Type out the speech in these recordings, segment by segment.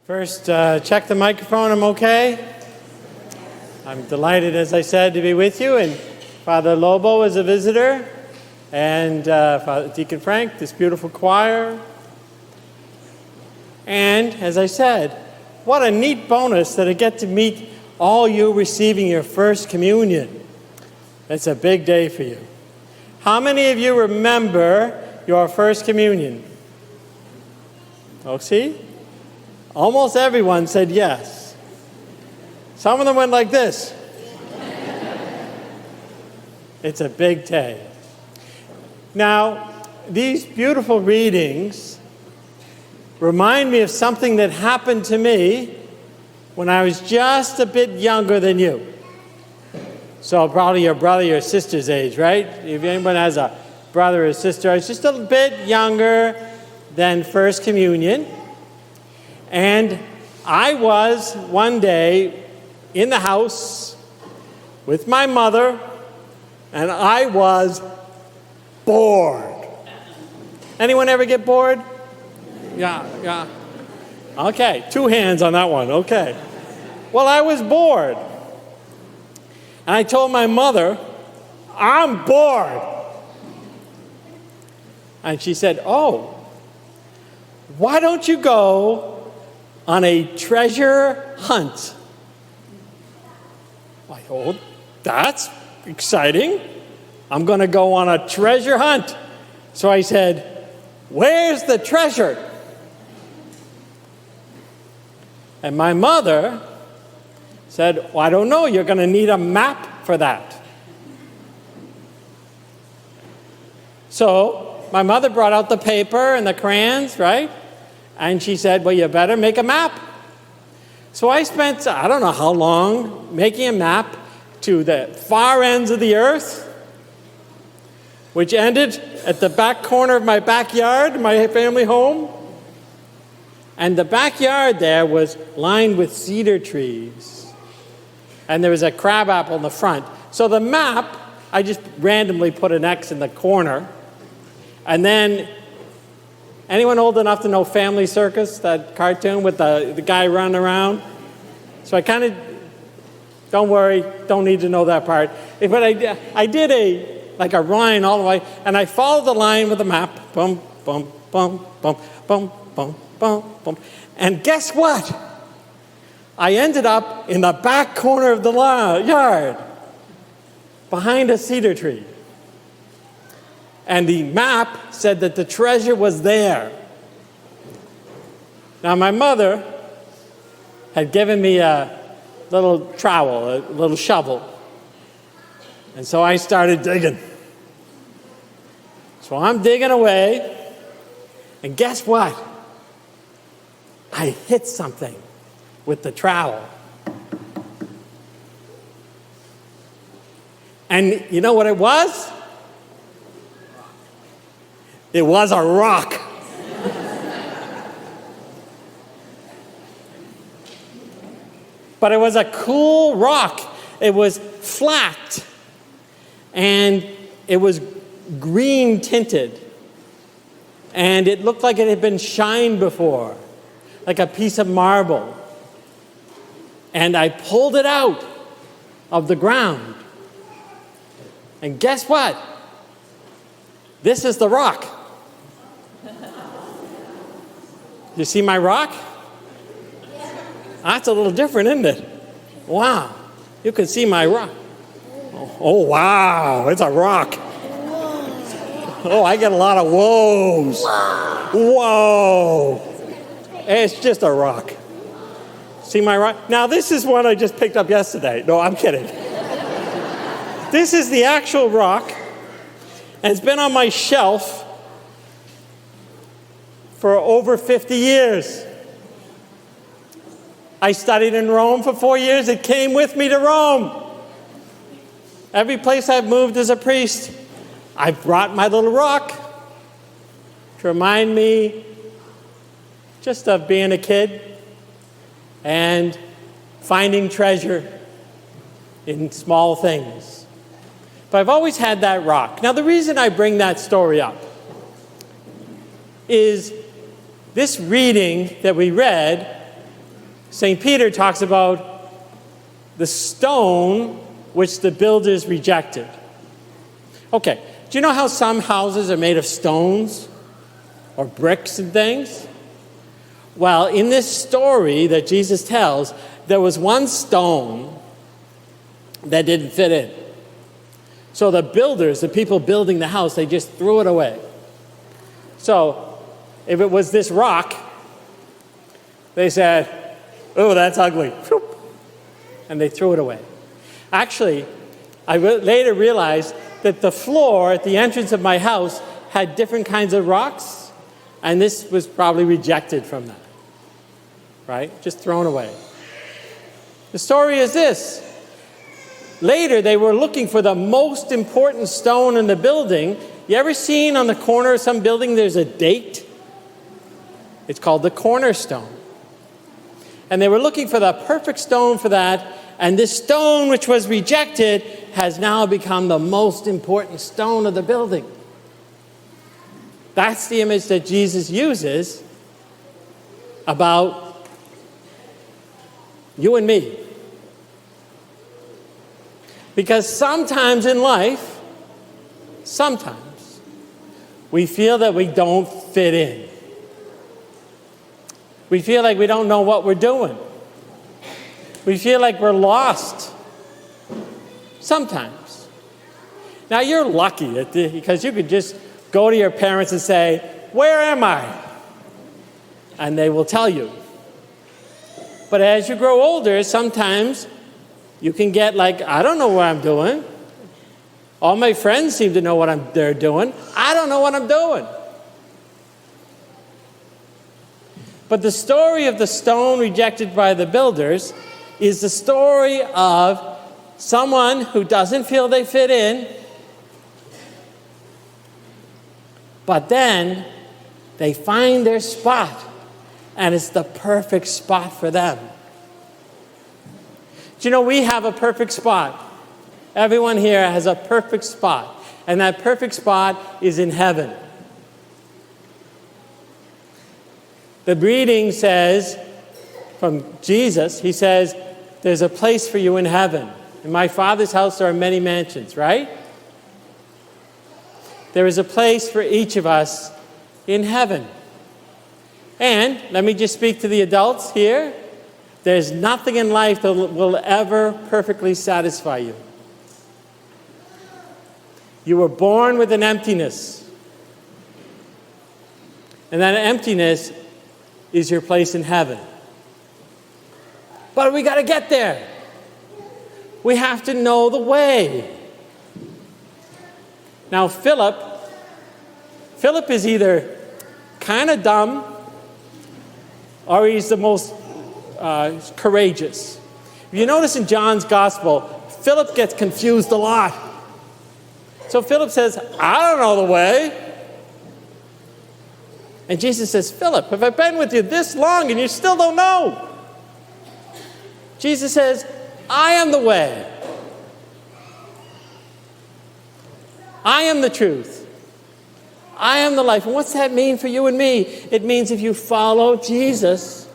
First, check the microphone. I'm okay. I'm delighted, as I said, to be with you. And Father Lobo is a visitor. And Father Deacon Frank, this beautiful choir. And, as I said, what a neat bonus that I get to meet all you receiving your first communion. It's a big day for you. How many of you remember your first communion? Oh, see? Almost everyone said yes. Some of them went like this. It's a big day. Now, these beautiful readings remind me of something that happened to me when I was just a bit younger than you. So probably your brother, your sister's age, right? If anyone has a brother or sister, I was just a bit younger than First Communion. And I was one day in the house with my mother, and I was bored. Anyone ever get bored? Yeah. Okay, 2 hands on that one, okay. Well, I was bored. And I told my mother, I'm bored. And she said, oh, why don't you go on a treasure hunt? I thought, that's exciting. I'm going to go on a treasure hunt. So I said, where's the treasure? And my mother said, well, I don't know. You're going to need a map for that. So my mother brought out the paper and the crayons, right? And she said, well, you better make a map. So I spent, I don't know how long, making a map to the far ends of the earth, which ended at the back corner of my backyard, my family home. And the backyard there was lined with cedar trees. And there was a crabapple in the front. So the map, I just randomly put an X in the corner. And then, anyone old enough to know Family Circus, that cartoon with the guy running around? So I kind of, don't worry, don't need to know that part. But I did a line all the way, and I followed the line with the map. Bum, bum, bum, bum, bum, bum, bum, bum. And guess what? I ended up in the back corner of the yard, behind a cedar tree. And the map said that the treasure was there. Now, my mother had given me a little trowel, a little shovel. And so I started digging. So I'm digging away. And guess what? I hit something with the trowel. And you know what it was? It was a rock. But it was a cool rock. It was flat. And it was green tinted. And it looked like it had been shined before, like a piece of marble. And I pulled it out of the ground. And guess what? This is the rock. You see my rock? That's a little different, isn't it? Wow. You can see my rock. Oh, wow. It's a rock. Oh, I get a lot of whoas. Whoa. It's just a rock. See my rock? Now, this is one I just picked up yesterday. No, I'm kidding. This is the actual rock, and it's been on my shelf for over 50 years. I studied in Rome for 4 years. It came with me to Rome. Every place I've moved as a priest, I've brought my little rock to remind me just of being a kid and finding treasure in small things. But I've always had that rock. Now, the reason I bring that story up is this reading that we read St. Peter talks about the stone which the builders rejected. Okay, do you know how some houses are made of stones or bricks and things? Well, in this story that Jesus tells, there was one stone that didn't fit in. So the builders, the people building the house, they just threw it away. So if it was this rock, they said, "Oh, that's ugly." And they threw it away. Actually, I later realized that the floor at the entrance of my house had different kinds of rocks, and this was probably rejected from that. Right? Just thrown away. The story is this. Later, they were looking for the most important stone in the building. You ever seen on the corner of some building there's a date? It's called the cornerstone. And they were looking for the perfect stone for that, and this stone which was rejected has now become the most important stone of the building. That's the image that Jesus uses about you and me. Because sometimes in life, we feel that we don't fit in. We feel like we don't know what we're doing. We feel like we're lost. Sometimes. Now you're lucky because you could just go to your parents and say, "Where am I?" And they will tell you. But as you grow older, sometimes you can get like, "I don't know what I'm doing. All my friends seem to know what they're doing. I don't know what I'm doing." But the story of the stone rejected by the builders is the story of someone who doesn't feel they fit in, but then they find their spot, and it's the perfect spot for them. Do you know we have a perfect spot? Everyone here has a perfect spot, and that perfect spot is in heaven. The reading says, from Jesus, he says, "There's a place for you in heaven. In my Father's house there are many mansions," right? There is a place for each of us in heaven. And let me just speak to the adults here. There's nothing in life that will ever perfectly satisfy you. You were born with an emptiness. And that emptiness is your place in heaven. But we got to get there. We have to know the way. Now, Philip is either kind of dumb or he's the most courageous. If you notice in John's gospel, Philip gets confused a lot. So Philip says, "I don't know the way." And Jesus says, "Philip, have I been with you this long and you still don't know?" Jesus says, "I am the way. I am the truth. I am the life." And what's that mean for you and me? It means if you follow Jesus,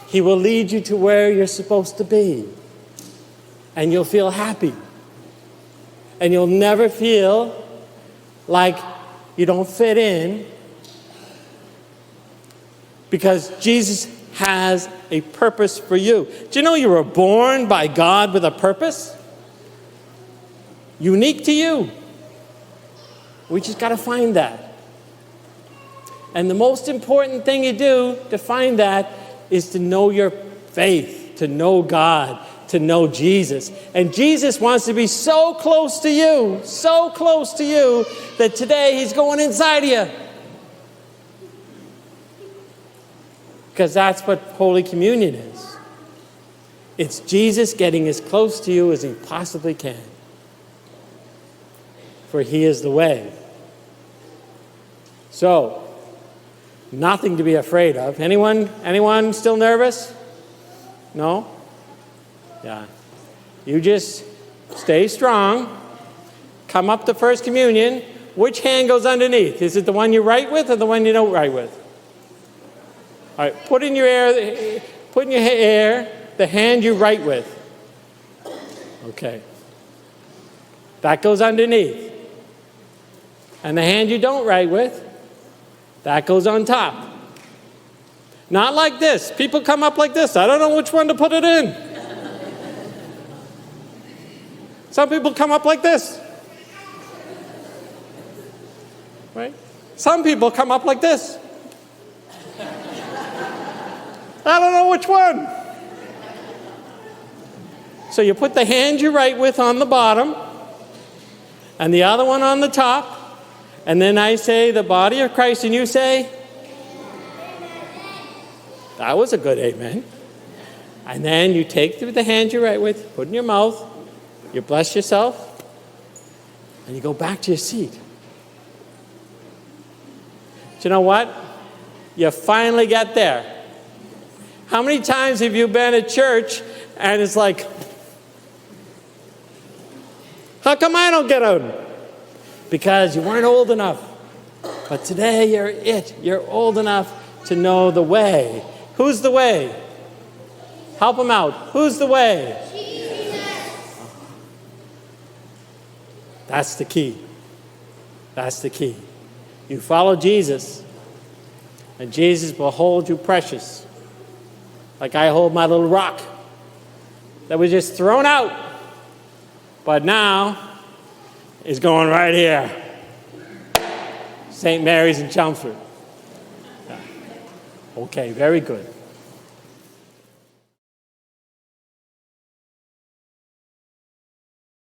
he will lead you to where you're supposed to be. And you'll feel happy. And you'll never feel like you don't fit in, because Jesus has a purpose for you. Do you know you were born by God with a purpose? Unique to you. We just got to find that. And the most important thing you do to find that is to know your faith, to know God, to know Jesus. And Jesus wants to be so close to you, that today he's going inside of you. Because that's what Holy Communion is. It's Jesus getting as close to you as he possibly can. For he is the way. So, nothing to be afraid of. Anyone still nervous? No? Yeah. You just stay strong. Come up to First Communion. Which hand goes underneath? Is it the one you write with or the one you don't write with? All right, put Put in your hair the hand you write with. Okay. That goes underneath. And the hand you don't write with, that goes on top. Not like this. People come up like this. I don't know which one to put it in. Some people come up like this. Right? Some people come up like this. I don't know which one. So you put the hand you write with on the bottom and the other one on the top. And then I say the body of Christ and you say, that was a good amen. And then you take the hand you write with, put in your mouth, you bless yourself, and you go back to your seat. Do you know what? You finally get there. How many times have you been at church and it's like, how come I don't get out? Because you weren't old enough. But today you're it. You're old enough to know the way. Who's the way? Help them out. Who's the way? Jesus. That's the key. That's the key. You follow Jesus, and Jesus will hold you precious. Like I hold my little rock that was just thrown out, but now is going right here. St. Mary's in Chelmsford. Okay, very good.